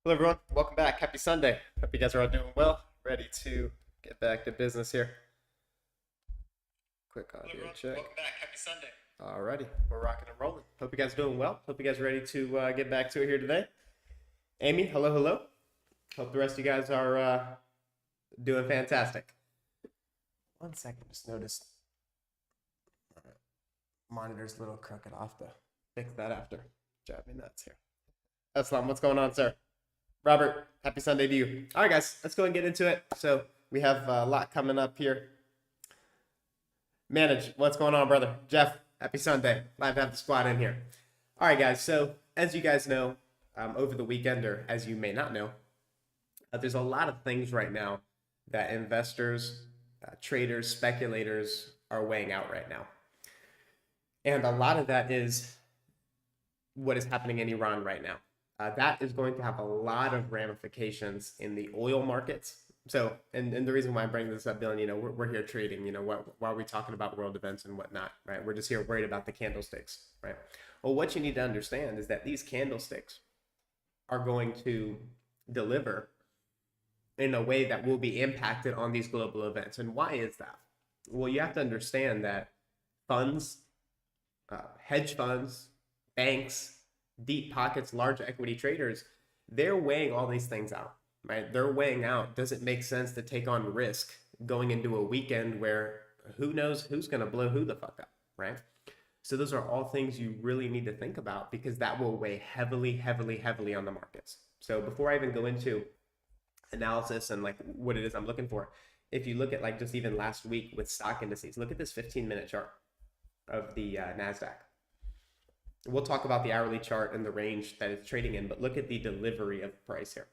Hello, everyone. Welcome back. Happy Sunday. Hope you guys are all doing well. Ready to get back to business here. Quick Hello audio everyone, check. welcome back. Happy Sunday. Alrighty, we're rocking and rolling. Hope you guys are doing well. Hope you guys are ready to get back to it here today. Amy, hello, hello. Hope the rest of you guys are doing fantastic. One second, just noticed monitor's a little crooked. I'll have to fix that after. Drive me nuts here. Aslam, what's going on, sir? Robert, happy Sunday to you. All right, guys, let's go and get into it. So we have a lot coming up here. Manage, what's going on, brother? Jeff, happy Sunday. Glad to have the squad in here. All right, guys, so as you guys know, over the weekend, or as you may not know, there's a lot of things right now that investors, traders, speculators are weighing out right now. And a lot of that is what is happening in Iran right now. That is going to have a lot of ramifications in the oil markets. So, and the reason why I'm bringing this up, Dylan, we're here trading, why are we talking about world events and whatnot, right? We're just here worried about the candlesticks, right? Well, what you need to understand is that these candlesticks are going to deliver in a way that will be impacted on these global events. And why is that? Well, you have to understand that funds, hedge funds, banks, deep pockets, large equity traders, they're weighing all these things out, right? They're weighing out, does it make sense to take on risk going into a weekend where who knows who's going to blow who the fuck up, right? So those are all things you really need to think about because that will weigh heavily, heavily, heavily on the markets. So before I even go into analysis and like what it is I'm looking for, if you look at like just even last week with stock indices, look at this 15-minute chart of the NASDAQ. We'll talk about the hourly chart and the range that it's trading in, but look at the delivery of price here.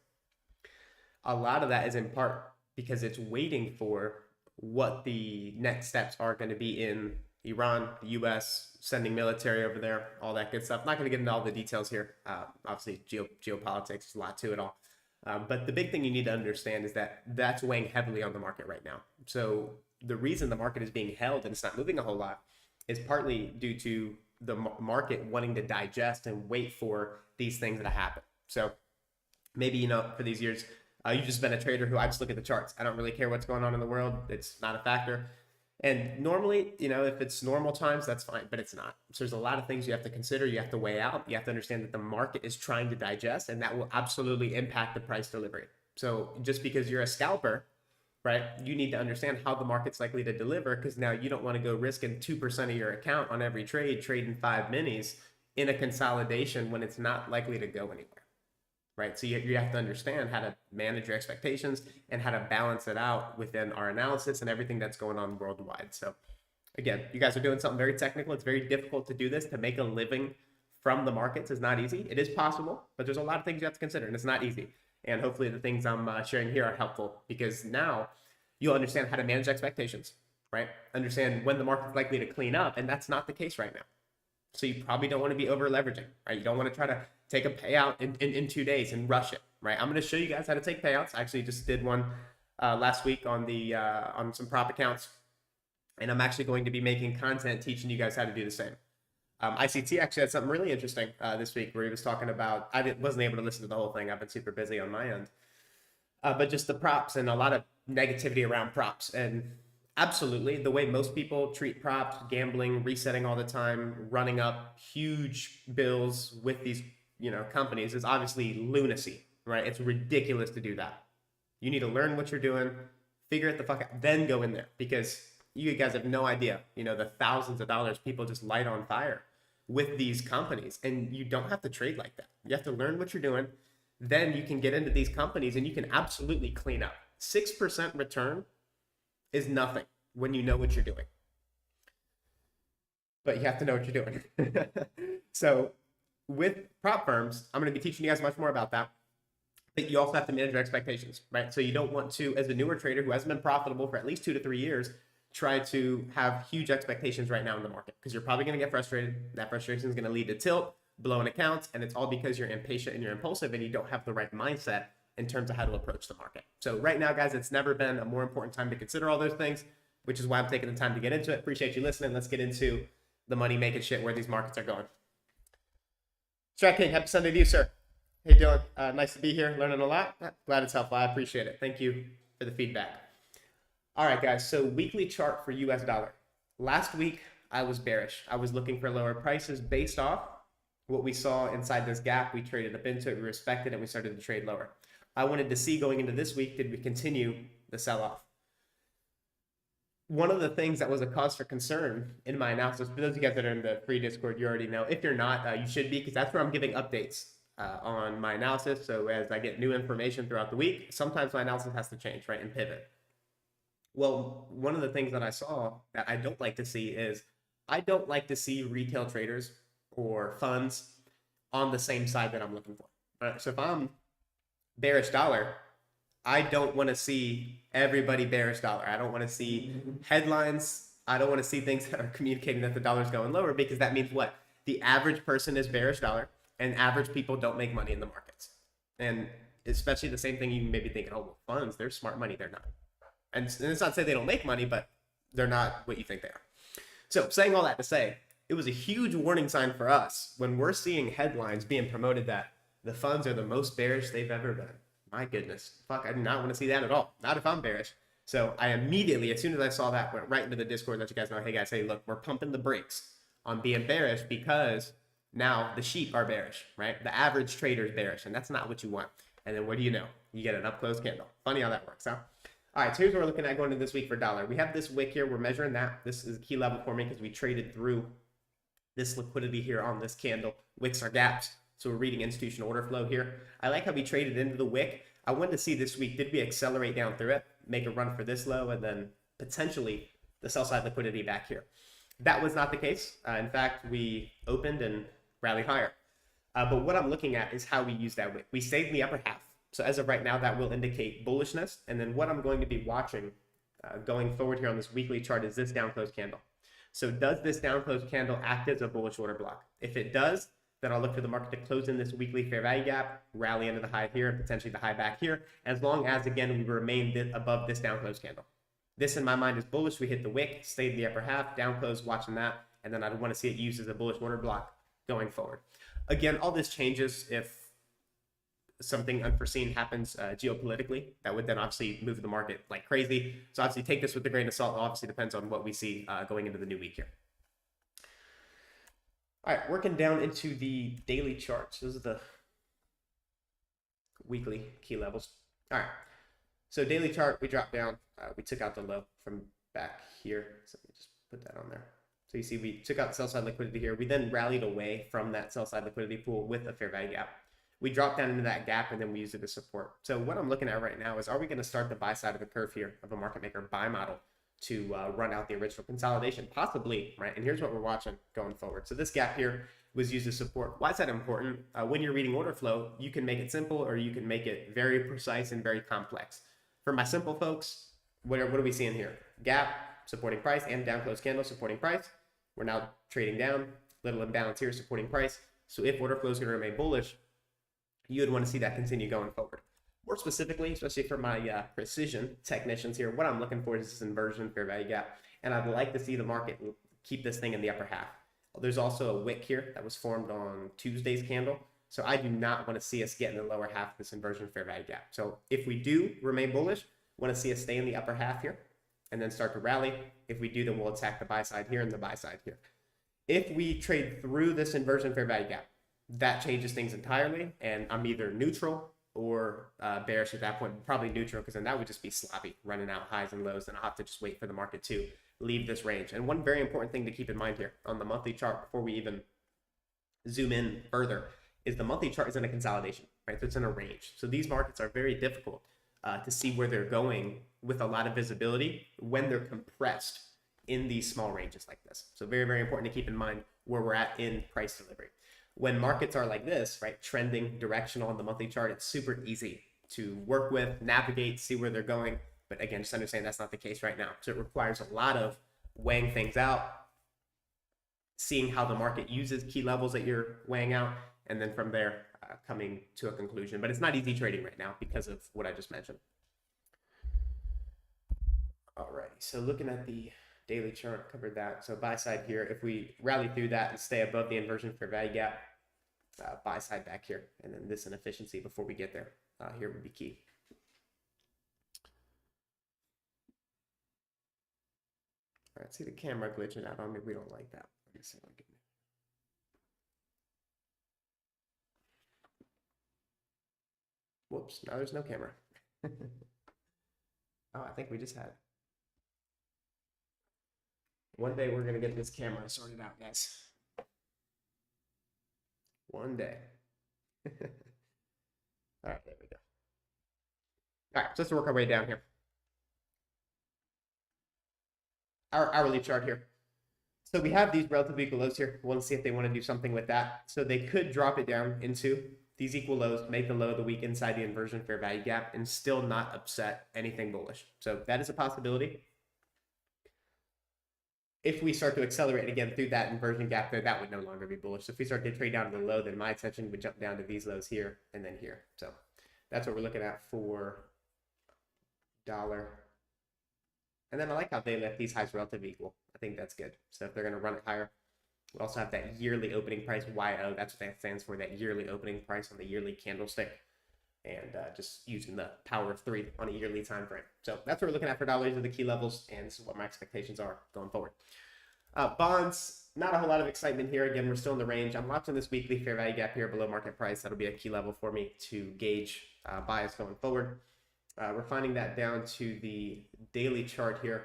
A lot of that is in part because it's waiting for what the next steps are going to be in Iran, the US, sending military over there, all that good stuff. I'm not going to get into all the details here. Obviously, geopolitics, there's a lot to it all. But the big thing you need to understand is that that's weighing heavily on the market right now. So the reason the market is being held and it's not moving a whole lot is partly due to the market wanting to digest and wait for these things to happen. So maybe, for these years, you've just been a trader who I just look at the charts. I don't really care what's going on in the world. It's not a factor. And normally, if it's normal times, that's fine, but it's not. So there's a lot of things you have to consider. You have to weigh out. You have to understand that the market is trying to digest, and that will absolutely impact the price delivery. So just because you're a scalper, right, you need to understand how the market's likely to deliver, because now you don't want to go risking 2% of your account on every trade, trading 5 minis in a consolidation when it's not likely to go anywhere, right? So you have to understand how to manage your expectations and how to balance it out within our analysis and everything that's going on worldwide. So again, you guys are doing something very technical. It's very difficult to do this. To make a living from the markets is not easy. It is possible, but there's a lot of things you have to consider, and it's not easy. And hopefully the things I'm sharing here are helpful, because now you'll understand how to manage expectations, right? Understand when the market's likely to clean up, and that's not the case right now. So you probably don't want to be over leveraging, right? You don't want to try to take a payout in 2 days and rush it, right? I'm going to show you guys how to take payouts. I actually just did one last week on the on some prop accounts, and I'm actually going to be making content teaching you guys how to do the same. ICT actually had something really interesting this week where he was talking about, wasn't able to listen to the whole thing. I've been super busy on my end. But just the props and a lot of negativity around props. And absolutely, the way most people treat props, gambling, resetting all the time, running up huge bills with these companies is obviously lunacy, right? It's ridiculous to do that. You need to learn what you're doing, figure it the fuck out, then go in there, because you guys have no idea, the thousands of dollars people just light on fire with these companies, and you don't have to trade like that. You have to learn what you're doing. Then you can get into these companies and you can absolutely clean up. 6% return is nothing when you know what you're doing. But you have to know what you're doing. So with prop firms, I'm going to be teaching you guys much more about that. But you also have to manage your expectations, right? So you don't want to, as a newer trader who hasn't been profitable for at least 2 to 3 years, try to have huge expectations right now in the market, because you're probably going to get frustrated. That frustration is going to lead to tilt, blowing accounts, and it's all because you're impatient and you're impulsive and you don't have the right mindset in terms of how to approach the market. So right now, guys, it's never been a more important time to consider all those things, which is why I'm taking the time to get into it. Appreciate you listening. Let's get into the money making shit, where these markets are going. Strat King, happy Sunday to you, sir. Hey Dylan, nice to be here, learning a lot. Glad it's helpful. I appreciate it. Thank you for the feedback. All right, guys. So weekly chart for U.S. dollar. Last week I was bearish. I was looking for lower prices based off what we saw inside this gap. We traded up into it, we respected it, we started to trade lower. I wanted to see going into this week, did we continue the sell-off? One of the things that was a cause for concern in my analysis, for those of you guys that are in the free Discord, you already know. If you're not, you should be, because that's where I'm giving updates on my analysis. So as I get new information throughout the week, sometimes my analysis has to change, right, and pivot. Well, one of the things that I saw that I don't like to see is I don't like to see retail traders or funds on the same side that I'm looking for. Right? So if I'm bearish dollar, I don't want to see everybody bearish dollar. I don't want to see headlines. I don't want to see things that are communicating that the dollar's going lower, because that means what? The average person is bearish dollar, and average people don't make money in the markets. And especially the same thing you may be thinking, oh, well, funds, they're smart money. They're not. And it's not to say they don't make money, but they're not what you think they are. So saying all that to say, it was a huge warning sign for us when we're seeing headlines being promoted that the funds are the most bearish they've ever been. My goodness, fuck, I do not want to see that at all. Not if I'm bearish. So I immediately, as soon as I saw that, went right into the Discord, let you guys know, hey guys, hey, look, we're pumping the brakes on being bearish, because now the sheep are bearish, right? The average trader is bearish, and that's not what you want. And then what do you know? You get an up close candle. Funny how that works, huh? All right, so here's what we're looking at going into this week for dollar. We have this wick here. We're measuring that. This is a key level for me because we traded through this liquidity here on this candle. Wicks are gaps, so we're reading institutional order flow here. I like how we traded into the wick. I wanted to see this week, did we accelerate down through it, make a run for this low, and then potentially the sell side liquidity back here. That was not the case. In fact, we opened and rallied higher. But what I'm looking at is how we use that wick. We stayed in the upper half. So as of right now, that will indicate bullishness. And then what I'm going to be watching going forward here on this weekly chart is this down close candle. So does this down close candle act as a bullish order block? If it does, then I'll look for the market to close in this weekly fair value gap, rally into the high here, and potentially the high back here, as long as, again, we remain above this down close candle. This, in my mind, is bullish. We hit the wick, stayed in the upper half, down close, watching that, and then I'd want to see it used as a bullish order block going forward. Again, all this changes if something unforeseen happens geopolitically. That would then obviously move the market like crazy. So obviously take this with a grain of salt. It obviously depends on what we see going into the new week here. All right, working down into the daily charts. Those are the weekly key levels. All right, so daily chart, we dropped down. We took out the low from back here. So let me just put that on there. So you see we took out sell side liquidity here. We then rallied away from that sell side liquidity pool with a fair value gap. We dropped down into that gap, and then we used it as support. So what I'm looking at right now is, are we going to start the buy side of the curve here of a market maker buy model to run out the original consolidation? Possibly, right? And here's what we're watching going forward. So this gap here was used as support. Why is that important? When you're reading order flow, you can make it simple or you can make it very precise and very complex. For my simple folks, what are we seeing here? Gap, supporting price, and down close candle, supporting price. We're now trading down, little imbalance here, supporting price. So if order flow is going to remain bullish, you would want to see that continue going forward. More specifically, especially for my precision technicians here, what I'm looking for is this inversion fair value gap. And I'd like to see the market keep this thing in the upper half. There's also a wick here that was formed on Tuesday's candle. So I do not want to see us get in the lower half of this inversion fair value gap. So if we do remain bullish, want to see us stay in the upper half here and then start to rally. If we do, then we'll attack the buy side here and the buy side here. If we trade through this inversion fair value gap, that changes things entirely, and I'm either neutral or bearish at that point. Probably neutral, because then that would just be sloppy, running out highs and lows, and I'll have to just wait for the market to leave this range. And one very important thing to keep in mind here on the monthly chart before we even zoom in further is the monthly chart is in a consolidation, right? So it's in a range. So these markets are very difficult to see where they're going with a lot of visibility when they're compressed in these small ranges like this. So very, very important to keep in mind where we're at in price delivery. When markets are like this, right, trending directional on the monthly chart, it's super easy to work with, navigate, see where they're going. But again, just understand that's not the case right now. So it requires a lot of weighing things out, seeing how the market uses key levels that you're weighing out, and then from there, coming to a conclusion. But it's not easy trading right now because of what I just mentioned. All right, so looking at the daily chart, covered that. So buy side here, if we rally through that and stay above the inversion fair value gap, buy side back here, and then this inefficiency before we get there here would be key. All right, see the camera glitching out on me. We don't like that. Let me see if I can. Whoops, now there's no camera. Oh, I think we just had. One day we're gonna get this camera sorted out, guys. One day. All right, there we go. All right, so let's work our way down here. Our hourly chart here. So we have these relative equal lows here. We'll see if they want to do something with that. So they could drop it down into these equal lows, make the low of the week inside the inversion fair value gap, and still not upset anything bullish. So that is a possibility. If we start to accelerate again through that inversion gap there, that would no longer be bullish. So if we start to trade down to the low, then my attention would jump down to these lows here and then here. So that's what we're looking at for dollar. And then I like how they left these highs relatively equal. I think that's good. So if they're going to run it higher, we also have that yearly opening price, YO. That's what that stands for, that yearly opening price on the yearly candlestick. And just using the power of 3 on a yearly time frame. So that's what we're looking at for dollars are the key levels, and this is what my expectations are going forward. Bonds, not a whole lot of excitement here. Again, we're still in the range. I'm watching this weekly fair value gap here below market price. That'll be a key level for me to gauge bias going forward. We're finding that down to the daily chart here.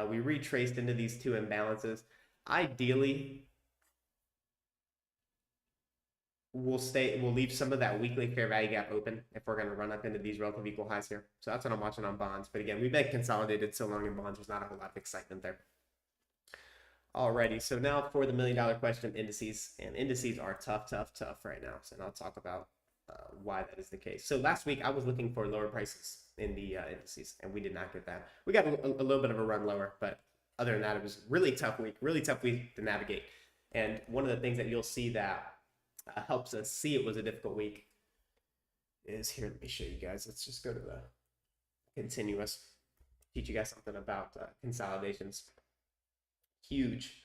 We retraced into these two imbalances. Ideally, we'll leave some of that weekly fair value gap open if we're going to run up into these relative equal highs here. So that's what I'm watching on bonds. But again, we've been consolidated so long in bonds, there's not a whole lot of excitement there. Alrighty, so now for the $1 million question, indices. And indices are tough right now. So I'll talk about why that is the case. So last week I was looking for lower prices in the indices, and we did not get that. We got a little bit of a run lower, but other than that, it was really tough week to navigate. And one of the things that you'll see that helps us see it was a difficult week is here. Let me show you guys. Let's just go to the continuous, teach you guys something about consolidations. Huge.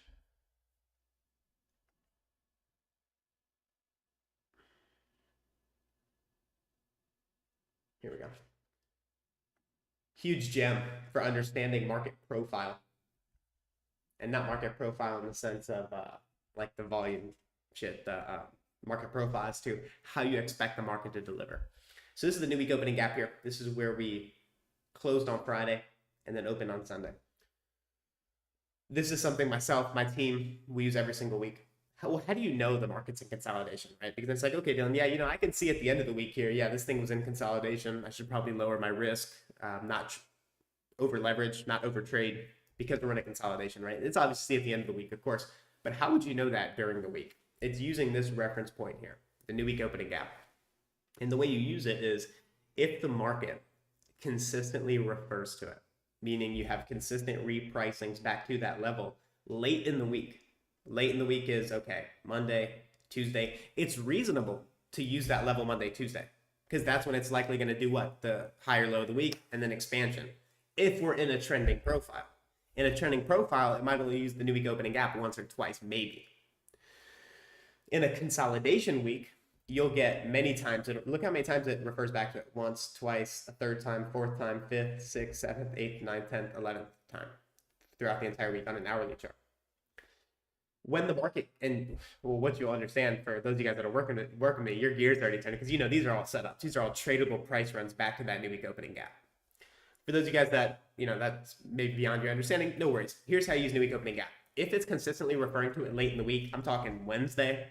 Here we go. Huge gem for understanding market profile, and not market profile in the sense of like the volume shit, the market profiles to how you expect the market to deliver. So this is the new week opening gap here. This is where we closed on Friday and then opened on Sunday. This is something myself, my team, we use every single week. How do you know the market's in consolidation, right? Because it's like, okay, Dylan, yeah, you know, I can see at the end of the week here, yeah, this thing was in consolidation. I should probably lower my risk, not over leverage, not over trade, because we're in a consolidation, right? It's obviously at the end of the week, of course. But how would you know that during the week? It's using this reference point here, the new week opening gap. And the way you use it is if the market consistently refers to it, meaning you have consistent repricings back to that level late in the week. Late in the week is, okay, Monday, Tuesday. It's reasonable to use that level Monday, Tuesday, because that's when it's likely going to do what? The higher low of the week and then expansion. If we're in a trending profile. In a trending profile, it might only use the new week opening gap once or twice, maybe. In a consolidation week, you'll get many times. Look how many times it refers back to it. Once, twice, a third time, fourth time, fifth, sixth, seventh, eighth, ninth, 10th, 11th time throughout the entire week on an hourly chart. When the market, and well, what you'll understand for those of you guys that are working with me, your gears already turning, because you know these are all setups. These are all tradable price runs back to that new week opening gap. For those of you guys that, you know, that's maybe beyond your understanding, no worries. Here's how you use new week opening gap. If it's consistently referring to it late in the week, I'm talking Wednesday,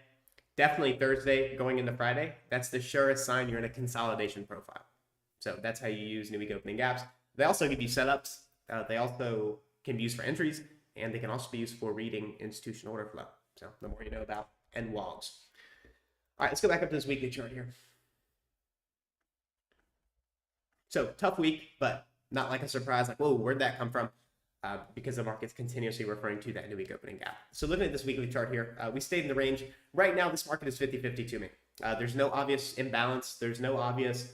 definitely Thursday going into Friday, that's the surest sign you're in a consolidation profile. So that's how you use new week opening gaps. They also give you setups. They also can be used for entries, and they can also be used for reading institutional order flow. So the more you know about NWALs. All right, let's go back up to this weekly chart here. So tough week, but not like a surprise, like, whoa, where'd that come from? Because the market's continuously referring to that new week opening gap. So looking at this weekly chart here, we stayed in the range. Right now, this market is 50-50 to me. There's no obvious imbalance. There's no obvious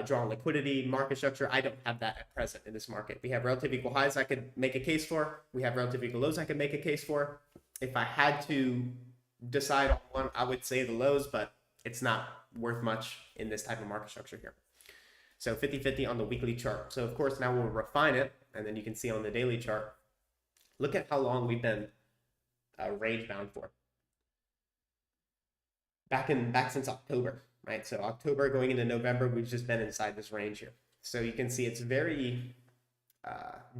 draw on liquidity, market structure. I don't have that at present in this market. We have relative equal highs I could make a case for. We have relative equal lows I could make a case for. If I had to decide on one, I would say the lows, but it's not worth much in this type of market structure here. So 50-50 on the weekly chart. So of course, now we'll refine it, and then you can see on the daily chart, look at how long we've been range bound for. Back since October, right? So October going into November, we've just been inside this range here. So you can see it's very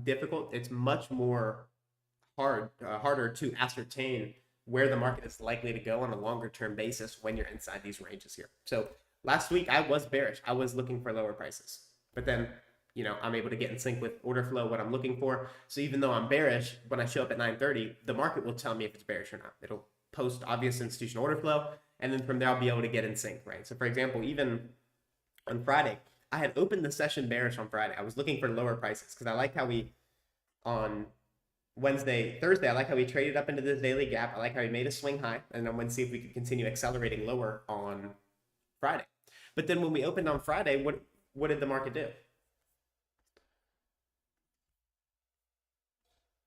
difficult. It's much more harder to ascertain where the market is likely to go on a longer term basis when you're inside these ranges here. So last week I was bearish. I was looking for lower prices, but then, you know, I'm able to get in sync with order flow, what I'm looking for. So even though I'm bearish, when I show up at 9:30, the market will tell me if it's bearish or not. It'll post obvious institutional order flow, and then from there I'll be able to get in sync, right? So for example, even on Friday, I had opened the session bearish on Friday. I was looking for lower prices because I like how we, on Thursday, I like how we traded up into this daily gap. I like how we made a swing high, and I want to see if we could continue accelerating lower on Friday. But then when we opened on Friday, what did the market do?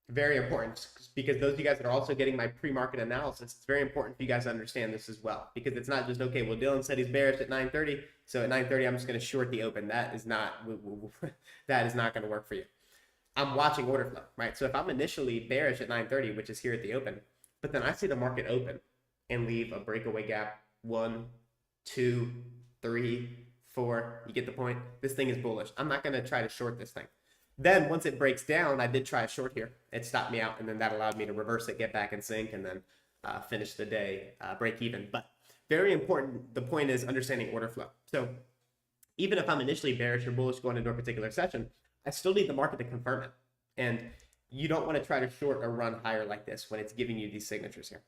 Very important, because those of you guys that are also getting my pre-market analysis, it's very important for you guys to understand this as well, because it's not just, okay, well, Dylan said he's bearish at 9:30, so at 9:30 I'm just going to short the open. That is not that is not going to work for you. I'm watching order flow, right? So if I'm initially bearish at 9:30, which is here at the open, but then I see the market open and leave a breakaway gap, 1, 2, 3, 4, you get the point. This thing is bullish. I'm not going to try to short this thing. Then once it breaks down, I did try a short here. It stopped me out, and then that allowed me to reverse it, get back in sync, and then finish the day break even. But very important, the point is understanding order flow. So even if I'm initially bearish or bullish going into a particular session, I still need the market to confirm it. And you don't want to try to short or run higher like this when it's giving you these signatures here,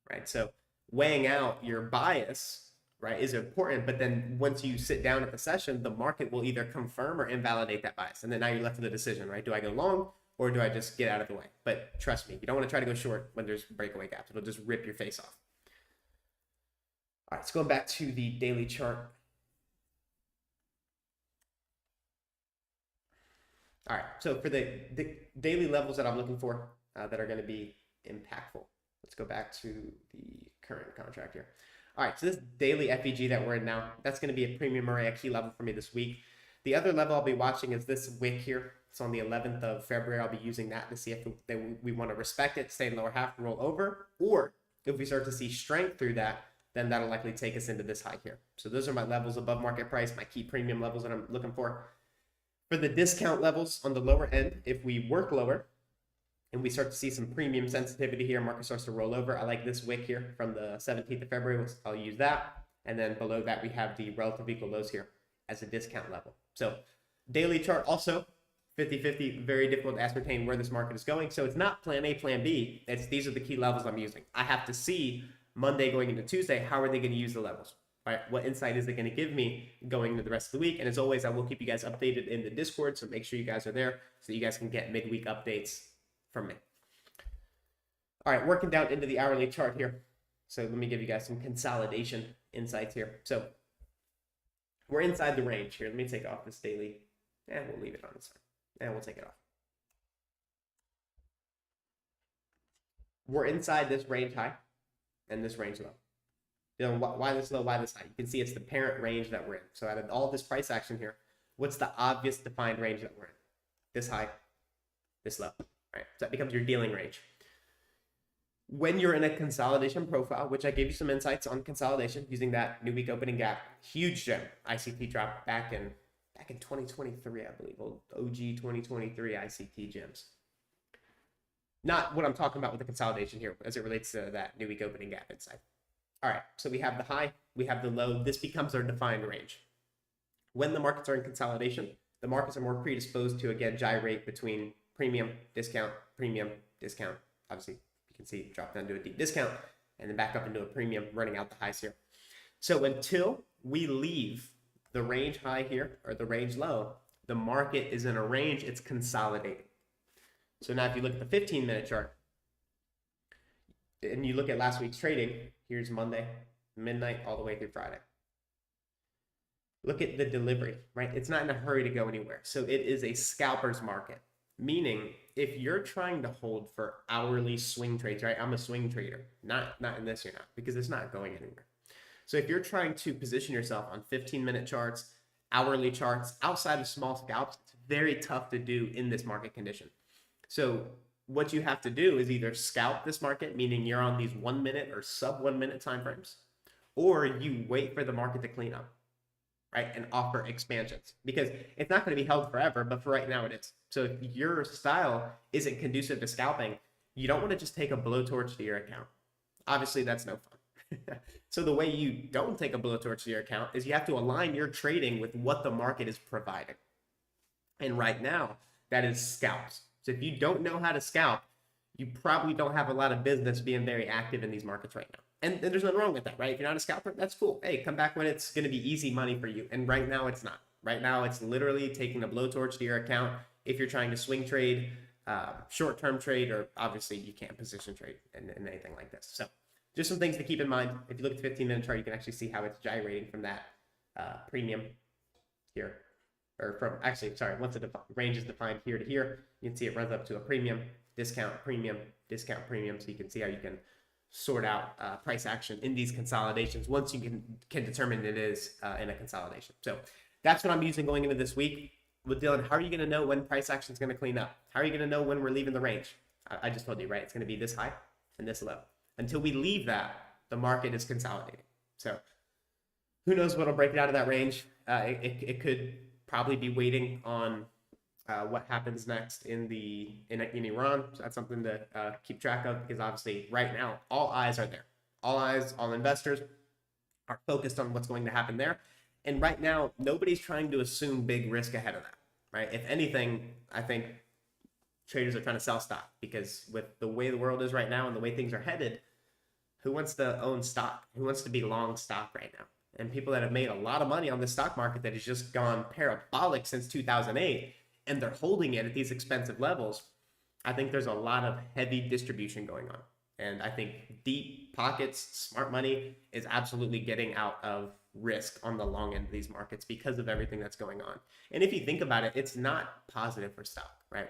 right? So weighing out your bias, right, is important, but then once you sit down at the session, the market will either confirm or invalidate that bias. And then now you're left with the decision, right? Do I go long or do I just get out of the way? But trust me, you don't want to try to go short when there's breakaway gaps. It'll just rip your face off. All right, let's go back to the daily chart. All right, so for the daily levels that I'm looking for that are going to be impactful, let's go back to the current contract here. All right, so this daily FEG that we're in now, that's going to be a premium array, a key level for me this week. The other level I'll be watching is this wick here. It's on the 11th of February. I'll be using that to see if we want to respect it, stay in lower half, roll over, or if we start to see strength through that, then that'll likely take us into this high here. So those are my levels above market price, my key premium levels that I'm looking for. For the discount levels on the lower end, if we work lower, and we start to see some premium sensitivity here, market starts to roll over. I like this wick here from the 17th of February. I'll use that. And then below that, we have the relative equal lows here as a discount level. So daily chart also 50-50, very difficult to ascertain where this market is going. So it's not plan A, plan B. These are the key levels I'm using. I have to see Monday going into Tuesday, how are they going to use the levels? Right? What insight is it going to give me going into the rest of the week? And as always, I will keep you guys updated in the Discord. So make sure you guys are there so you guys can get midweek updates from me. All right, working down into the hourly chart here. So let me give you guys some consolidation insights here. So we're inside the range here. Let me take off this daily, and we'll leave it on this side, and we'll take it off. We're inside this range high and this range low. You know, why this low, why this high? You can see it's the parent range that we're in. So out of all this price action here, what's the obvious defined range that we're in? This high, this low. Right, so that becomes your dealing range. When you're in a consolidation profile, which I gave you some insights on consolidation using that new week opening gap, huge gem. ICT dropped back in 2023, I believe, old OG 2023 ICT gems. Not what I'm talking about with the consolidation here as it relates to that new week opening gap insight. All right, so we have the high, we have the low. This becomes our defined range. When the markets are in consolidation, the markets are more predisposed to, again, gyrate between premium, discount, obviously you can see drop down to a deep discount and then back up into a premium, running out the highs here. So until we leave the range high here or the range low, the market is in a range, it's consolidating. So now if you look at the 15-minute chart and you look at last week's trading, here's Monday, midnight, all the way through Friday. Look at the delivery, right? It's not in a hurry to go anywhere. So it is a scalper's market. Meaning if you're trying to hold for hourly swing trades, right? I'm a swing trader, not in this you're not, because it's not going anywhere. So if you're trying to position yourself on 15-minute charts, hourly charts, outside of small scalps, it's very tough to do in this market condition. So what you have to do is either scalp this market, meaning you're on these 1 minute or sub 1 minute time frames, or you wait for the market to clean up, right? And offer expansions, because it's not going to be held forever, but for right now it is. So if your style isn't conducive to scalping, you don't want to just take a blowtorch to your account. Obviously, that's no fun. So the way you don't take a blowtorch to your account is you have to align your trading with what the market is providing. And right now, that is scalps. So if you don't know how to scalp, you probably don't have a lot of business being very active in these markets right now. And there's nothing wrong with that, right? If you're not a scalper, that's cool. Hey, come back when it's going to be easy money for you. And right now, it's not. Right now, it's literally taking a blowtorch to your account if you're trying to swing trade, short-term trade, or obviously you can't position trade in anything like this. So just some things to keep in mind. If you look at the 15-minute chart, you can actually see how it's gyrating from that premium here. Or from, actually, sorry, once the range is defined here to here, you can see it runs up to a premium, discount, premium, discount, premium. So you can see how you can sort out price action in these consolidations once you can determine it is in a consolidation. So that's what I'm using going into this week. With Dylan, how are you going to know when price action is going to clean up? How are you going to know when we're leaving the range? I just told you, right? It's going to be this high and this low. Until we leave that, the market is consolidating. So who knows what'll break it out of that range? It could probably be waiting on what happens next in Iran. So that's something to keep track of, because obviously right now all eyes are there. All eyes, all investors are focused on what's going to happen there. And right now, nobody's trying to assume big risk ahead of that, right? If anything, I think traders are trying to sell stock, because with the way the world is right now and the way things are headed, who wants to own stock? Who wants to be long stock right now? And people that have made a lot of money on the stock market that has just gone parabolic since 2008, and they're holding it at these expensive levels, I think there's a lot of heavy distribution going on. And I think deep pockets, smart money is absolutely getting out of risk on the long end of these markets because of everything that's going on. And if you think about it, it's not positive for stock, right?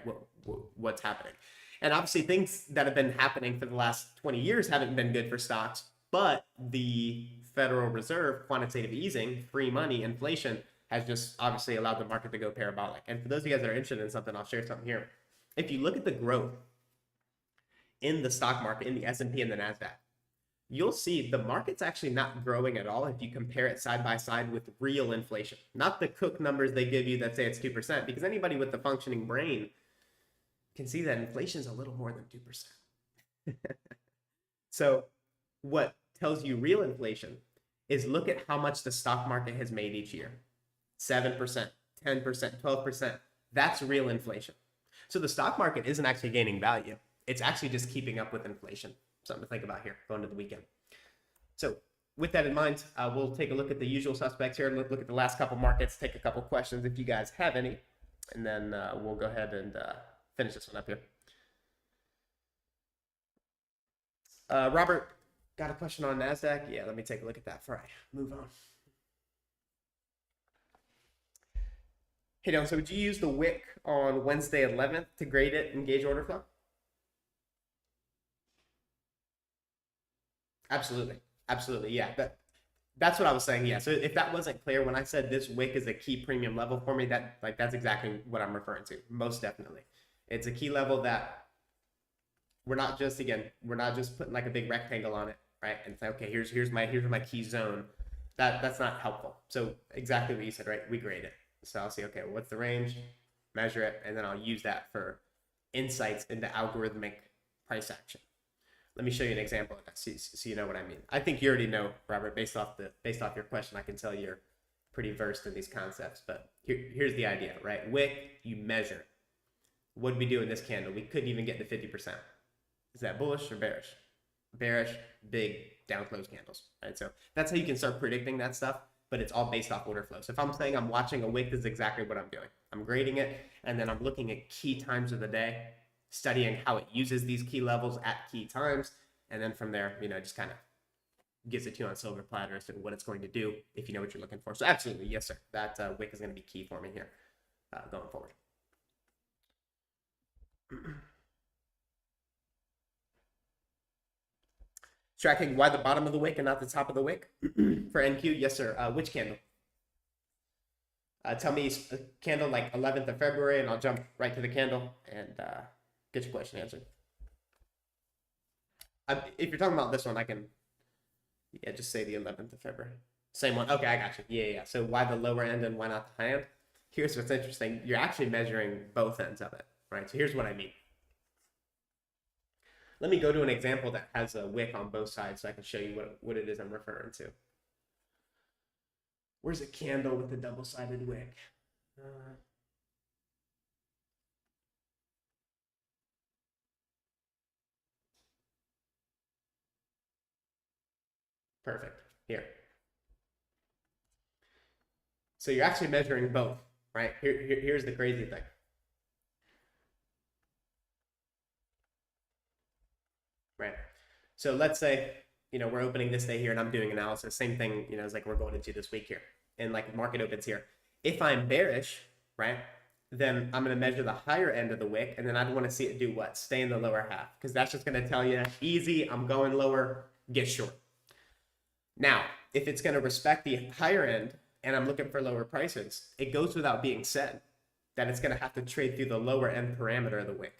What's happening. And obviously things that have been happening for the last 20 years haven't been good for stocks, but the Federal Reserve quantitative easing, free money, inflation has just obviously allowed the market to go parabolic. And for those of you guys that are interested in something, I'll share something here. If you look at the growth in the stock market, in the S&P and the NASDAQ, you'll see the market's actually not growing at all if you compare it side by side with real inflation. Not the Cook numbers they give you that say it's 2%, because anybody with the functioning brain can see that inflation is a little more than 2%. So what tells you real inflation is look at how much the stock market has made each year. 7%, 10%, 12%. That's real inflation. So the stock market isn't actually gaining value. It's actually just keeping up with inflation. Something to think about here going to the weekend. So with that in mind, we'll take a look at the usual suspects here. Look at the last couple markets, take a couple questions if you guys have any, and then we'll go ahead and finish this one up here. Robert, got a question on NASDAQ? Yeah, let me take a look at that before I move on. Hey, Dylan, so would you use the wick on Wednesday 11th to grade it and gauge order flow? Absolutely. Absolutely. Yeah. That's what I was saying. Yeah. So if that wasn't clear, when I said this wick is a key premium level for me, that's exactly what I'm referring to. Most definitely. It's a key level that we're not just putting like a big rectangle on it, right? And say, okay, here's my key zone. That's not helpful. So exactly what you said, right? We grade it. So I'll say, okay, well, what's the range? Measure it, and then I'll use that for insights into algorithmic price action. Let me show you an example of that so you know what I mean. I think you already know, Robert, based off your question, I can tell you're pretty versed in these concepts, but here's the idea, right? Wick, you measure. What did we do in this candle? We couldn't even get to 50%. Is that bullish or bearish? Bearish, big down close candles, right? So that's how you can start predicting that stuff, but it's all based off order flow. So if I'm saying I'm watching a wick, this is exactly what I'm doing. I'm grading it, and then I'm looking at key times of the day, studying how it uses these key levels at key times, and then from there, just kind of gives it to you on silver platter as to what it's going to do if you know what you're looking for. So absolutely, yes, sir. That wick is going to be key for me here going forward. Tracking why the bottom of the wick and not the top of the wick for NQ? Yes, sir. Which candle? Tell me a candle like 11th of February, and I'll jump right to the candle and get your question answered. If you're talking about this one, I can, yeah, just say the 11th of February. Same one. Okay, I got you. Yeah. So why the lower end and why not the high end? Here's what's interesting. You're actually measuring both ends of it, right? So here's what I mean. Let me go to an example that has a wick on both sides so I can show you what it is I'm referring to. Where's a candle with a double-sided wick? Perfect. Here. So you're actually measuring both, right? Here's the crazy thing. Right. So let's say, we're opening this day here and I'm doing analysis. Same thing, it's like we're going into this week here. And like market opens here. If I'm bearish, right, then I'm going to measure the higher end of the wick. And then I'd want to see it do what? Stay in the lower half. Because that's just going to tell you, easy, I'm going lower, get short. Now, if it's going to respect the higher end and I'm looking for lower prices, it goes without being said that it's going to have to trade through the lower end parameter of the wick.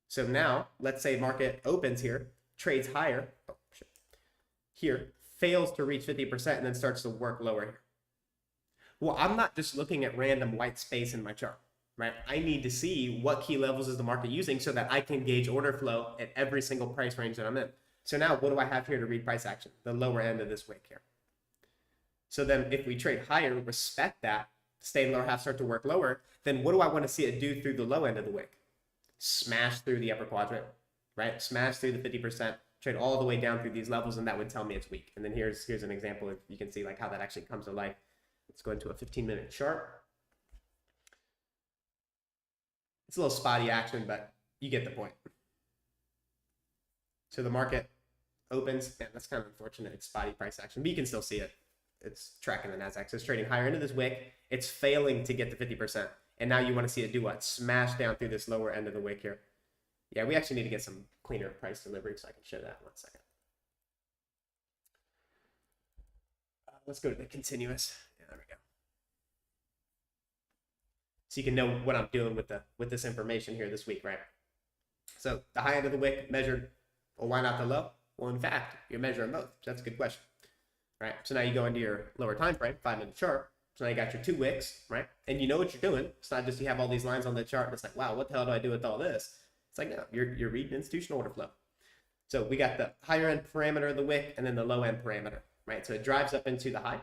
So now, let's say market opens here, trades higher, here, fails to reach 50% and then starts to work lower here. Well, I'm not just looking at random white space in my chart, right? I need to see what key levels is the market using so that I can gauge order flow at every single price range that I'm in. So now what do I have here to read price action? The lower end of this wick here. So then if we trade higher, respect that, stay in lower half, start to work lower, then what do I want to see it do through the low end of the wick? Smash through the upper quadrant, right? Smash through the 50%, trade all the way down through these levels, and that would tell me it's weak. And then here's an example. You can see like how that actually comes to life. Let's go into a 15-minute chart. It's a little spotty action, but you get the point. So the market opens, and that's kind of unfortunate. It's spotty price action, but you can still see it. It's tracking the Nasdaq. So it's trading higher into this wick. It's failing to get to 50%. And now you want to see it do what? Smash down through this lower end of the wick here. Yeah, we actually need to get some cleaner price delivery so I can show that in 1 second. Let's go to the continuous. Yeah, there we go. So you can know what I'm doing with this information here this week, right? So the high end of the wick measured, well, why not the low? Well, in fact, you're measuring both. So that's a good question, right? So now you go into your lower time frame, 5-minute chart. So now you got your 2 wicks, right? And you know what you're doing. It's not just you have all these lines on the chart and it's like, wow, what the hell do I do with all this? It's like, no, you're reading institutional order flow. So we got the higher end parameter of the wick and then the low end parameter, right? So it drives up into the high.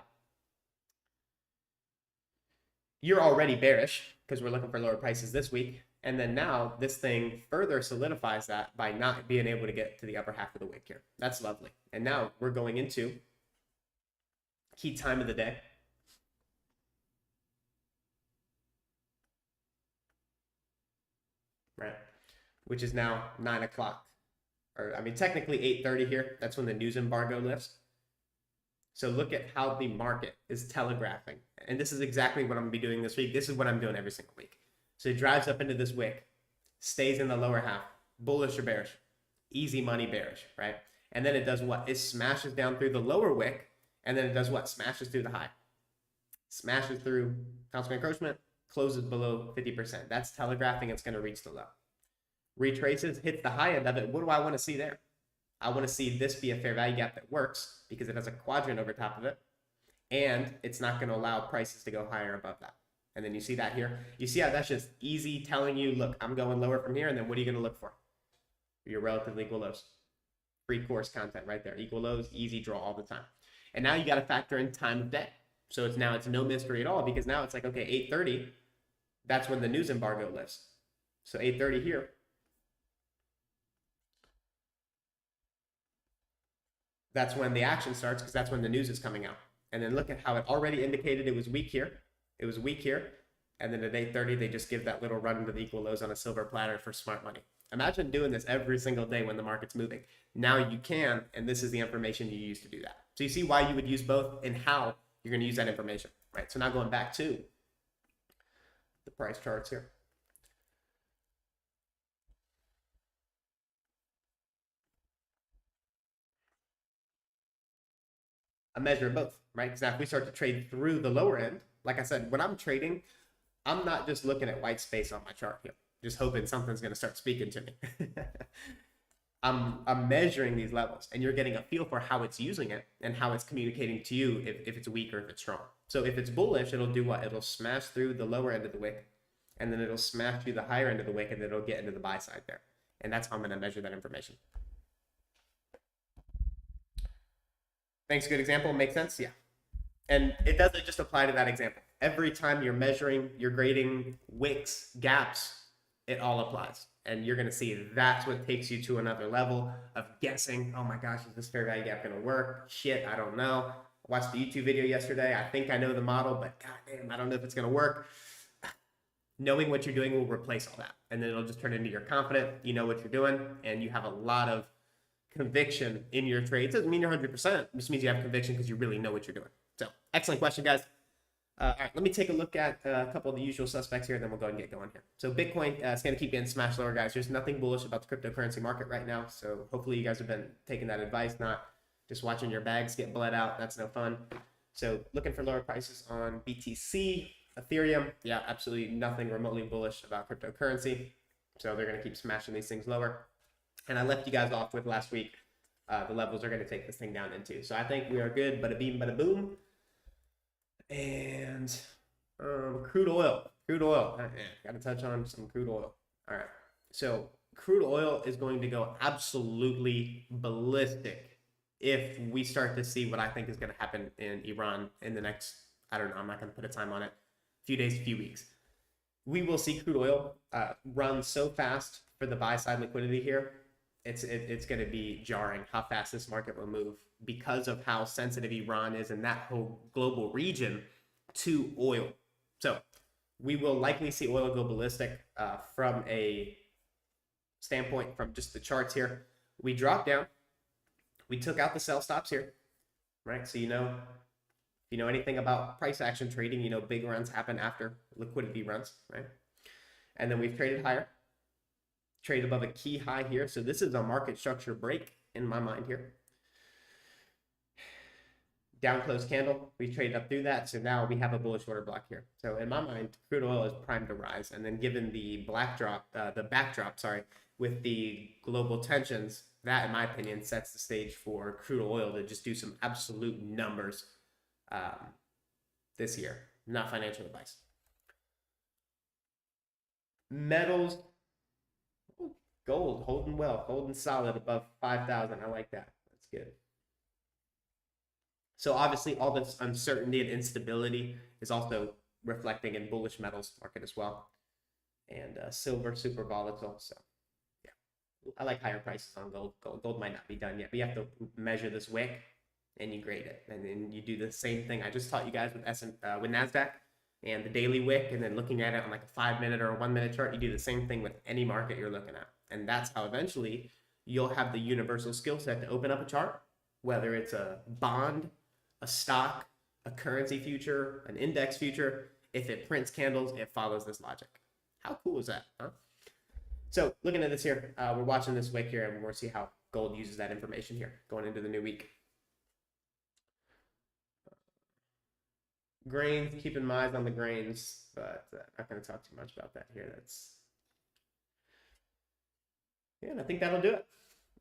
You're already bearish because we're looking for lower prices this week. And then now this thing further solidifies that by not being able to get to the upper half of the wick here. That's lovely. And now we're going into key time of the day. Right, which is now 9 o'clock, or I mean technically 8:30 here. That's when the news embargo lifts. So look at how the market is telegraphing, and this is exactly what I'm gonna be doing this week. This is what I'm doing every single week. So it drives up into this wick, stays in the lower half, bullish or bearish, easy money bearish, right? And then it does what? It smashes down through the lower wick, and then it does what? Smashes through the high, smashes through consequent encroachment, closes below 50%. That's telegraphing it's going to reach the low. Retraces, hits the high end of it. What do I want to see there? I want to see this be a fair value gap that works because it has a quadrant over top of it. And it's not going to allow prices to go higher above that. And then you see that here. You see how that's just easy telling you, look, I'm going lower from here. And then what are you going to look for? Your relatively equal lows. Free course content right there. Equal lows, easy draw all the time. And now you got to factor in time of day. So it's no mystery at all because now it's like, okay, 8:30, that's when the news embargo lifts. So 8:30 here. That's when the action starts because that's when the news is coming out. And then look at how it already indicated it was weak here. It was weak here. And then at 8:30, they just give that little run into the equal lows on a silver platter for smart money. Imagine doing this every single day when the market's moving. Now you can, and this is the information you use to do that. So you see why you would use both and how you're going to use that information, right? So now going back to the price charts here. a measure of both, right? Because now if we start to trade through the lower end, like I said, when I'm trading, I'm not just looking at white space on my chart here, just hoping something's going to start speaking to me. I'm measuring these levels, and you're getting a feel for how it's using it and how it's communicating to you if it's weak or if it's strong. So if it's bullish, it'll do what? It'll smash through the lower end of the wick, and then it'll smash through the higher end of the wick, and then it'll get into the buy side there. And that's how I'm going to measure that information. Thanks. Good example. Makes sense? Yeah. And it doesn't just apply to that example. Every time you're measuring, you're grading wicks, gaps, it all applies. And you're going to see that's what takes you to another level of guessing. Oh my gosh, is this fair value gap going to work? Shit, I don't know. I watched the YouTube video yesterday. I think I know the model, but goddamn, I don't know if it's going to work. Knowing what you're doing will replace all that. And then it'll just turn into you're confident, you know what you're doing, and you have a lot of conviction in your trades. Doesn't mean you're 100%. It just means you have conviction because you really know what you're doing. So excellent question, guys. All right, let me take a look at a couple of the usual suspects here, and then we'll go ahead and get going here. So Bitcoin is going to keep getting smashed lower, guys. There's nothing bullish about the cryptocurrency market right now. So hopefully you guys have been taking that advice, not just watching your bags get bled out. That's no fun. So looking for lower prices on BTC, Ethereum. Yeah, absolutely nothing remotely bullish about cryptocurrency. So they're going to keep smashing these things lower. And I left you guys off with last week. The levels are going to take this thing down into. So I think we are good. Bada beam, bada boom. And crude oil. Got to touch on some crude oil. All right. So crude oil is going to go absolutely ballistic if we start to see what I think is going to happen in Iran in the next, I don't know, I'm not going to put a time on it, few days, few weeks. We will see crude oil run so fast for the buy side liquidity here. It's going to be jarring how fast this market will move because of how sensitive Iran is and that whole global region to oil. So we will likely see oil go ballistic from a standpoint from just the charts here. We dropped down. We took out the sell stops here, right? So you know anything about price action trading, you know big runs happen after liquidity runs, right? And then we've traded higher. Trade above a key high here. So this is a market structure break in my mind here. Down close candle, we traded up through that. So now we have a bullish order block here. So in my mind, crude oil is primed to rise. And then given the backdrop, with the global tensions, that in my opinion sets the stage for crude oil to just do some absolute numbers this year. Not financial advice. Metals. Gold holding well, holding solid above 5,000. I like that. That's good. So obviously all this uncertainty and instability is also reflecting in bullish metals market as well. And silver super volatile. So yeah, I like higher prices on gold. Gold might not be done yet, but you have to measure this wick and you grade it. And then you do the same thing I just taught you guys with with NASDAQ and the daily wick, and then looking at it on like a 5-minute or a 1-minute chart. You do the same thing with any market you're looking at. And that's how eventually you'll have the universal skill set to open up a chart, whether it's a bond, a stock, a currency future, an index future. If it prints candles, it follows this logic. How cool is that, huh? So looking at this here, we're watching this wick here, and we'll see how gold uses that information here going into the new week. Grains, keeping my eyes on the grains, but I'm not going to talk too much about that here. Yeah, and I think that'll do it.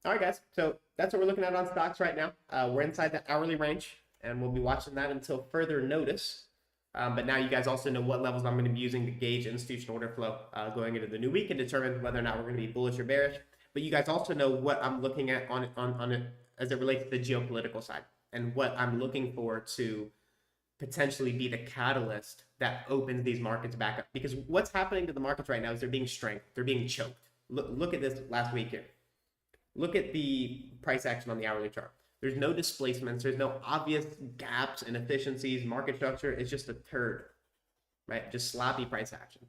All right, guys. So that's what we're looking at on stocks right now. We're inside the hourly range, and we'll be watching that until further notice. But now you guys also know what levels I'm going to be using to gauge institutional order flow going into the new week and determine whether or not we're going to be bullish or bearish. But you guys also know what I'm looking at on it as it relates to the geopolitical side and what I'm looking for to potentially be the catalyst that opens these markets back up. Because what's happening to the markets right now is they're being strengthened. They're being choked. Look at this last week here. Look at the price action on the hourly chart. There's no displacements. There's no obvious gaps, inefficiencies. Market structure is just a turd, right? Just sloppy price action.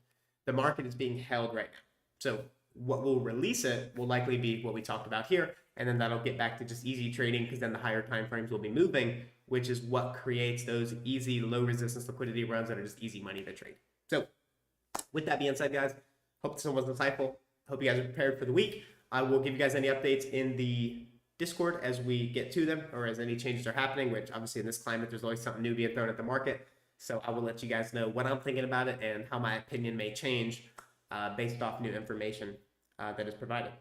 The market is being held right now. So what will release it will likely be what we talked about here. And then that'll get back to just easy trading because then the higher time frames will be moving, which is what creates those easy, low resistance liquidity runs that are just easy money to trade. So with that being said, guys, hope this one was insightful. Hope you guys are prepared for the week. I will give you guys any updates in the Discord as we get to them or as any changes are happening, which obviously in this climate, there's always something new being thrown at the market. So I will let you guys know what I'm thinking about it and how my opinion may change based off new information that is provided.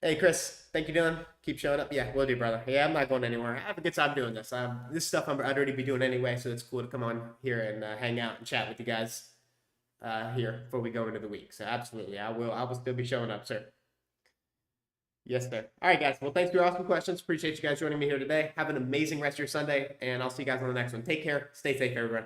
Hey, Chris, thank you, Dylan. Keep showing up. Yeah, will do, brother. Yeah, I'm not going anywhere. I have a good time doing this. This stuff I'd already be doing anyway, so it's cool to come on here and hang out and chat with you guys here before we go into the week. So absolutely, I will still be showing up, sir. Yes, sir. All right, guys. Well, thanks for your awesome questions. Appreciate you guys joining me here today. Have an amazing rest of your Sunday, and I'll see you guys on the next one. Take care. Stay safe, everyone.